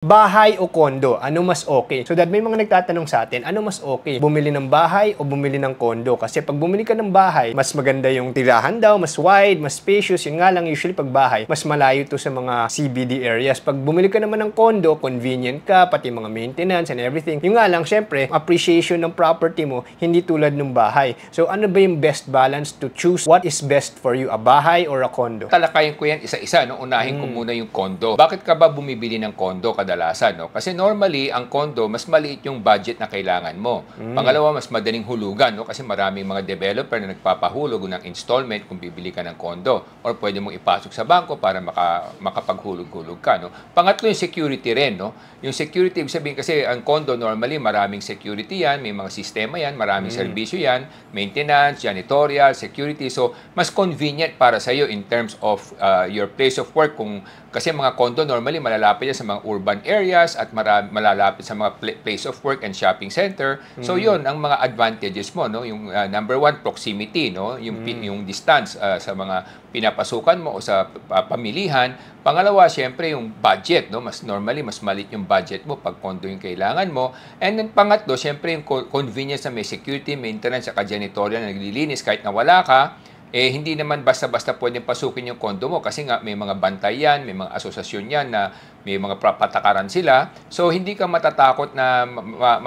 Bahay o kondo, ano mas okay? So that may mga nagtatanong sa atin, ano mas okay? Bumili ng bahay o bumili ng kondo? Kasi pag bumili ka ng bahay, mas maganda yung tirahan daw, mas wide, mas spacious. Yun nga lang, usually pag bahay, mas malayo to sa mga CBD areas. Pag bumili ka naman ng kondo, convenient ka, pati mga maintenance and everything. Yung nga lang, syempre, appreciation ng property mo, hindi tulad ng bahay. So ano ba yung best balance to choose what is best for you, a bahay or a kondo? Talakayin ko yan isa-isa, no? Unahin ko muna yung kondo. Bakit ka ba bumibili ng kondo kadalasan, no? Kasi normally, ang kondo, mas maliit yung budget na kailangan mo. Pangalawa, mas madaling hulugan, no? Kasi maraming mga developer na nagpapahulog ng installment kung bibili ka ng kondo. Or pwede mong ipasok sa bangko para makapaghulog-hulog ka, no? Pangatlo, yung security rin, no? Yung security, ibig sabihin kasi ang kondo, normally, maraming security yan, may mga sistema yan, maraming serbisyo yan, maintenance, janitorial, security. So, mas convenient para sa'yo in terms of your place of work. Kasi mga condo normally malalapit yan sa mga urban areas at malalapit sa mga place of work and shopping center. So yun ang mga advantages mo, no? Yung number one, proximity, no? Yung distance sa mga pinapasukan mo o sa pamilihan. Pangalawa, syempre yung budget, no? Mas normally mas maliit yung budget mo pag condo yung kailangan mo. And then pangatlo, syempre yung convenience na may security, maintenance, saka janitorial na naglilinis kahit na wala ka. Hindi naman basta-basta pwedeng pasukin yung kondo mo kasi nga may mga bantay yan, may mga asosasyon yan na may mga patakaran sila. So, hindi ka matatakot na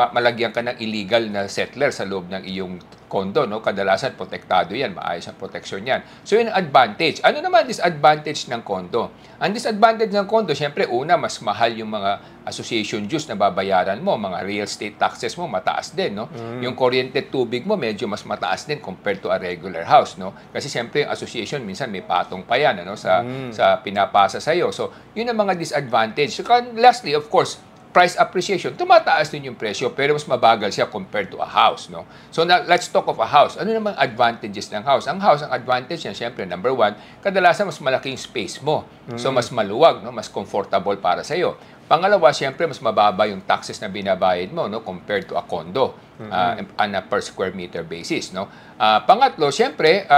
malagyan ka ng illegal na settler sa loob ng iyong kondo, no? Kadalasan, protektado yan, maayos ang proteksyon yan. So, yun ang advantage. Ano naman disadvantage ng kondo? Ang disadvantage ng kondo, syempre, una, mas mahal yung mga association dues na babayaran mo, mga real estate taxes mo, mataas din, no? Yung kuryente tubig mo, medyo mas mataas din compared to a regular house, no? Kasi syempre, yung association, minsan may patong pa yan, ano? Sa pinapasa sa'yo. So, yun ang mga disadvantage. So, lastly, of course, price appreciation, tumataas din yung presyo pero mas mabagal siya compared to a house, no? So, let's talk of a house. Ano namang advantages ng house? Ang house, ang advantage niya, syempre, number one, kadalasan mas malaking space mo. So, mas maluwag, no? Mas comfortable para sa'yo. Pangalawa, syempre, mas mababa yung taxes na binabayad mo, no? Compared to a condo on a per square meter basis, no? Pangatlo, syempre,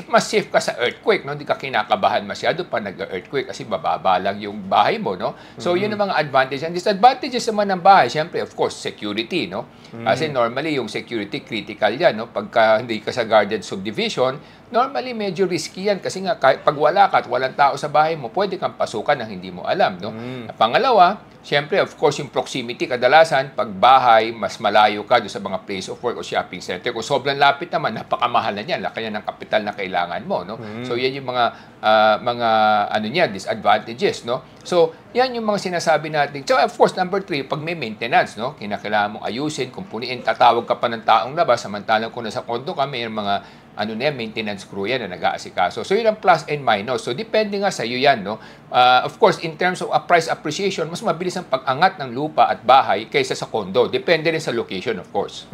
mas safe ka sa earthquake, no? Hindi ka kinakabahan masyado pa nag-earthquake kasi bababa lang yung bahay mo, no? So, yun ang mga advantages. And disadvantages naman ng bahay, syempre, of course, security, no? Kasi normally, yung security critical yan, no? Pagka hindi ka sa guarded subdivision, normally, medyo risky yan kasi nga, pag wala ka at walang tao sa bahay mo, pwede kang pasukan na hindi mo alam, no? Pangalawa, siyempre, of course, yung proximity, kadalasan, pag bahay, mas malayo ka doon sa mga place of work o shopping center. Kung sobrang lapit naman, napakamahal na yan. Laki yan ng kapital na kailangan mo, no? So, yan yung mga ano niya, disadvantages, no? So, yan yung mga sinasabi natin. So, of course, number 3, pag may maintenance, no? Kinakailangan mong ayusin, kung puniin, tatawag ka pa ng taong labas, samantalang kung nasa kondo ka, may mga maintenance crew yan na nag-aasikaso. So, yun ang plus and minus. So, depende nga sa iyo yan, no? Of course, in terms of price appreciation, mas mabilis ang pag-angat ng lupa at bahay kaysa sa kondo. Depende rin sa location, of course.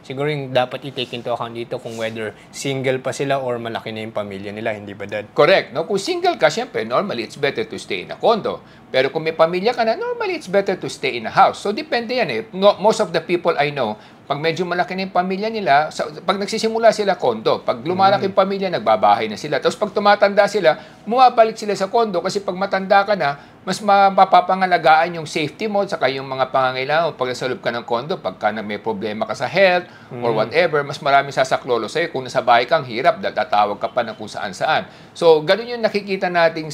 Siguro yung dapat i-take into account dito kung whether single pa sila or malaki na yung pamilya nila, hindi ba, Dad? Correct, no? Kung single ka, syempre, normally, it's better to stay in a condo. Pero kung may pamilya ka na, normally, it's better to stay in a house. So, depende yan, eh. Most of the people I know, pag medyo malaki na yung pamilya nila, pag nagsisimula sila kondo, pag lumalaki yung pamilya, nagbabahay na sila. Tapos pag tumatanda sila, bumabalik sila sa kondo kasi pag matanda ka na, mas mapapangalagaan yung safety mo saka yung mga pangangailangan pag nasa loob ka ng kondo, pagka may problema ka sa health or whatever, mas maraming sasaklolo sa'yo. Kung nasa bahay kang hirap, tatawag ka pa ng kung saan-saan. So, ganun yung nakikita nating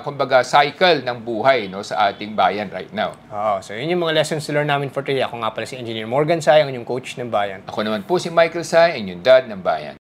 kumbaga, cycle ng buhay, no, sa ating bayan right now. So yun yung mga lessons learned namin for today. Ako nga pala si Engineer Morgan Say, ang inyong coach ng bayan. Ako naman po si Michael Say, ang inyong dad ng bayan.